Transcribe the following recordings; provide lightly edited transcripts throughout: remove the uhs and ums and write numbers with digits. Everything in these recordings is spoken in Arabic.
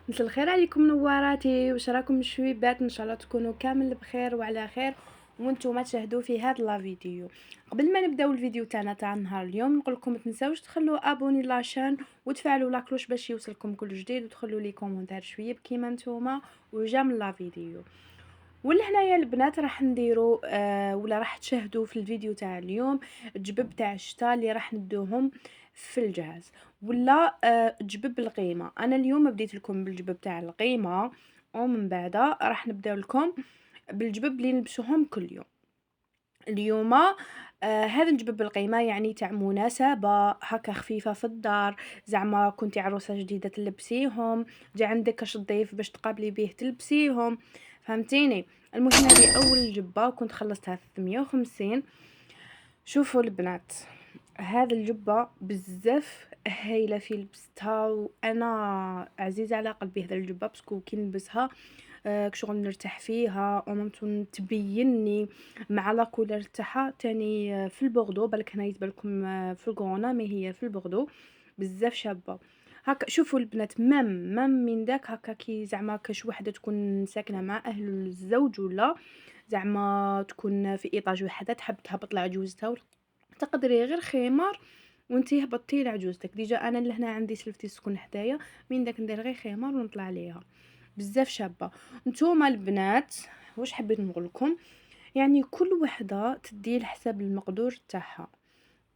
مساء الخير عليكم نواراتي، واش راكم شويبات؟ ان شاء الله تكونوا كامل بخير وعلى خير وانتم تشاهدوا في هذا لا فيديو. قبل ما نبداو الفيديو تاع نهار اليوم نقول لكم ما تنساوش تخلوا ابوني لاشين وتفعلوا لاكلوش باش يوصلكم كل جديد، وتخلوا لي كومونتير شويه كيما نتوما وجام لا فيديو. ولهنايا البنات راح نديرو ولا راح تشاهدوا في الفيديو تاع اليوم جبب تاع الشتاء اللي راح ندوهم في الجهاز، ولا جبب القيمه. انا اليوم بديت لكم بالجبب تاع القيمه، ومن بعد راح نبداو لكم بالجبب اللي نلبسوهم كل يوم. اليوم هذا الجبب القيمه يعني تاع مناسبه هكا خفيفه في الدار، زعما كنتي عروسه جديده تلبسيهم، جا عندك كاش ضيف باش تقابلي بيه تلبسيهم، فهمتيني؟ المهم هذه اول جبه كنت خلصتها 350. شوفوا البنات، هذا الجبه بزاف هايله في لبستها، وانا عزيزه على قلبي هذا الجبه باسكو كي نلبسها كشغل نرتاح فيها وممكن تبيني مع لا كولر تاعها تاني في البوردو. بالك هنا يتبالكم في الكورونا، ما هي في البوردو بزاف شابه. هكا شوفوا البنات، مام من داك هكا كي زعما كاش وحده تكون ساكنه مع اهل الزوج، ولا زعما تكون في ايطاج وحده تحب تهبط لعجوزتها، تقدري غير خمار وانتي هبطتي لعجوزتك. ديجا انا لهنا عندي سلفتي تسكن حدايا، من داك ندير غير خمار ونطلع عليها بزاف شابه. نتوما البنات واش حبيت نقول لكم، يعني كل وحده تدي لحساب المقدور تاعها،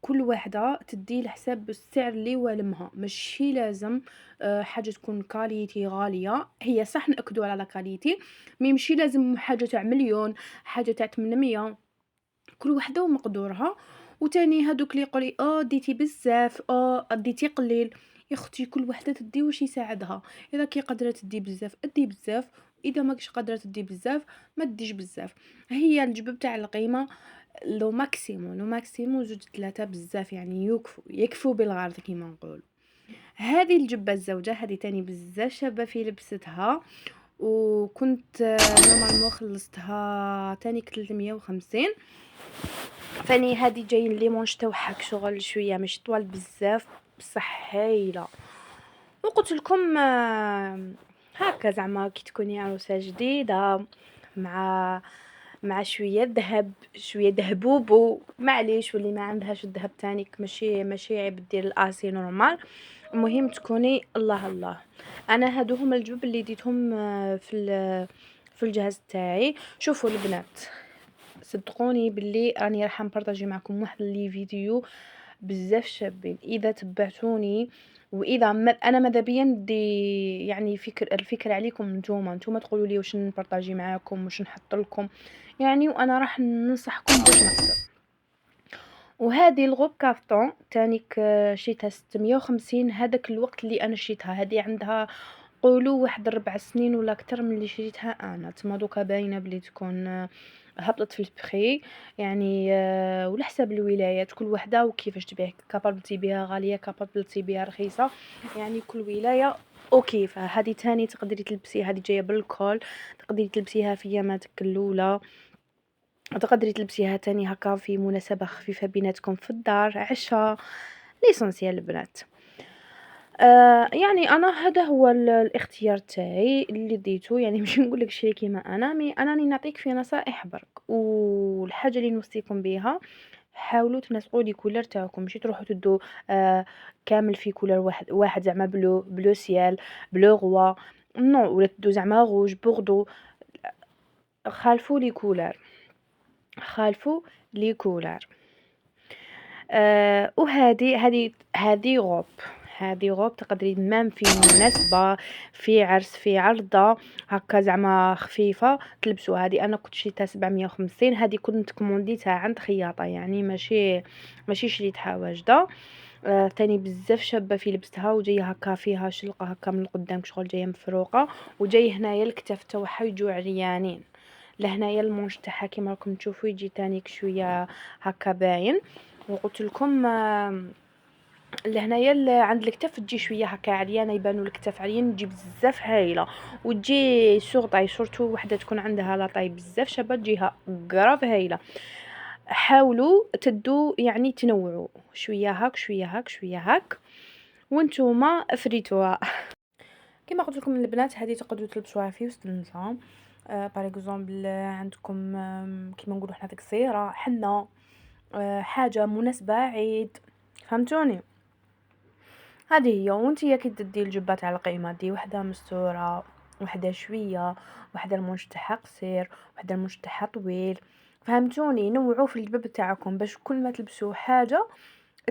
كل وحده تدي لحساب السعر اللي والمها. ماشي لازم حاجه تكون كاليتي غاليه، هي صح ناكدوا على لا كاليتي، مي ماشي لازم حاجه تاع مليون، حاجه تاع 800. كل وحده ومقدورها. وتاني هادوك اللي يقولي ديتي بزاف ديتي قليل، يا اختي كل وحده تدي واش يساعدها. اذا كي قادره تدي بزاف ادي بزاف، اذا ماكش قادره تدي بزاف ما تديش بزاف. هي الجبب تاع القيمه لو ماكسيمو زوج ثلاثة بزاف، يعني يكفو بالغرض كيما نقول. هذه الجبه الزوجه هذه تاني بزاف شابه في لبستها، وكنت نورمالمون خلصتها تاني 350. فاني هذه جاي الليمونج تاعها شغل شويه مش طوال بزاف، بصح هايله. وقلت لكم هكا زعما كي تكوني عروسه جديده مع شويه ذهب، شويه ذهبوبو معليش، واللي ما عندهاش الذهب تانيك ماشي عيب دير الاسي نورمال. المهم تكوني الله الله. انا هادو هما الجبب اللي ديتهم في الجهاز تاعي. شوفوا البنات، صدقوني باللي راني راح نبارطاجي معكم واحد لي فيديو بزاف شابين اذا تبعتوني. واذا انا ماذا بيا ندي يعني الفكره عليكم نتوما تقولوا لي واش نبارطاجي معاكم واش نحط لكم يعني، وانا راح ننصحكم باش نقدر. وهذه الغوب كارطون تانيك شيتها 650. هذاك الوقت اللي انا شيتها هذه عندها قولوا واحد 4 سنين ولا اكثر من اللي شريتها انا. تما دوكا باينه بلي تكون هبطت في البخي يعني. وعلى حساب الولايات كل وحده وكيفاش تبيع، كابابل تبيعها غاليه كابابل تبيعها رخيصه، يعني كل ولايه وكيفها. هذه تاني تقدري تلبسيها، هذه جايه بالكول، تقدري تلبسيها في ياماتك الاولى، تقدري تلبسيها تاني هكا في مناسبه خفيفه بيناتكم في الدار عشاء. ليسونسيال البنات. يعني أنا هذا هو الاختيار تاعي اللي ديته، يعني ماشي نقول لك شري كيما أنا، مي أنا راني نعطيك في نصائح برك. والحاجة اللي نوصيكم بها، حاولوا تنسقوا لي كولر تاعكم، ماشي تروحوا تدوا كامل في كولر واحد زعما بلو سيال، بلو غوا، نو، ولا تدوا زعما روج بوردو. خالفوا لي كولر، خالفوا لي كولر. وهذه غوب، هذه غوب تقدري مام في مناسبة، في عرس، في عرضة هكا زعما خفيفة تلبسوها. هذه انا كنت شريتها 750. هذه كنت كومونديتها عند خياطة، يعني ماشي شريتها واجدة. ثاني بزاف شابه في لبستها، وجايه هكا فيها شلقه هكا من القدام شغل جايه مفروقه، وجاي هنايا الكتاف تاعها يجوا عريانين، لهنايا المونش تاعها كيما راكم تشوفوا يجي تانيك شويه هكا باين. وقلت لكم لهنايا عند الكتاف تجي شويه هكا عريانه، يبانوا الكتاف عريان، تجي بزاف هايله، وتجي سورطاي سورتو وحده تكون عندها لاطاي بزاف شابه تجيها قراف هايله. حاولوا تدوا يعني تنوعوا شويه هاك شويه هاك شويه هاك، وانتوما افريتوها. كما قلت لكم البنات هذه تقدروا تلبسوها في وسط النساء. باغ اكزومبل عندكم كيما نقولوا حنا ديك الصيره حنه، حاجه مناسبه عيد، فهمتوني؟ هذه هي. وانتيا كي تدي الجبه تاع القيمه دي وحده مستوره، وحده شويه، وحده المنش تاعها قصير، وحده المنش تاعها طويل، فهمتوني؟ نوعوا في الجباب تاعكم باش كل ما تلبسوا حاجه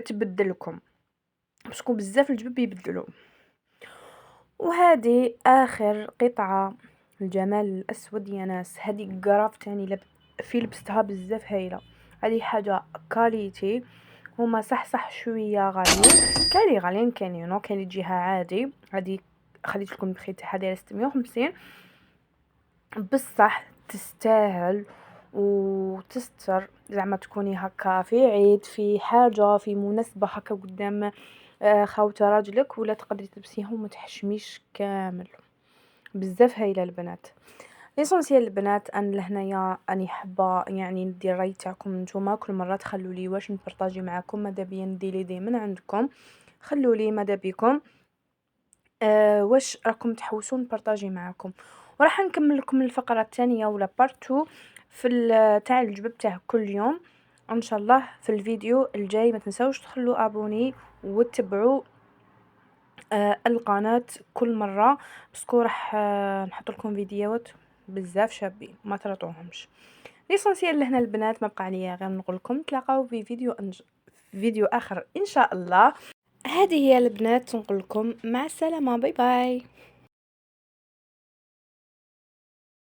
تبدلكم، باسكو بزاف الجباب يبدلوا. وهذه اخر قطعه، الجمال الاسود يا ناس. هذه قراف تاني في لبستها بزاف هايله. هذه حاجه كاليتي. هما صح شويه غاليين، كاين غاليين كاين كاين تجيها عادي. هذه خليت لكم البخي تاعها دايره 650 بصح تستاهل وتستر. زعما تكوني هكا في عيد، في حاجه، في مناسبه هكا قدام خاوته راجلك، ولا تقدري تلبسيهم وما تحشميش كامل. بزاف هايله البنات. ليسونسيال البنات انا لهنايا اني حابه يعني ندير الراي تاعكم نتوما. كل مره تخلوا لي واش نبارطاجي معكم، ماذا بيا ندير لي دي من عندكم. خلوا لي ماذا بكم واش راكم تحوسوا نبارطاجي معكم. وراح نكمل لكم الفقره الثانيه ولا بارت 2 في تاع الجبب تاع كل يوم ان شاء الله في الفيديو الجاي. ما تنسوش تخلوا ابوني وتتبعوا القناة كل مرة، باسكو راح نحط لكم فيديوهات بزاف شابين ما ترطوهمش. ليسونسيال لهنا البنات، ما بقى عليا غير نقول لكم تلاقاو في فيديو اخر ان شاء الله. هذه هي البنات، نقول لكم مع السلامة، باي باي.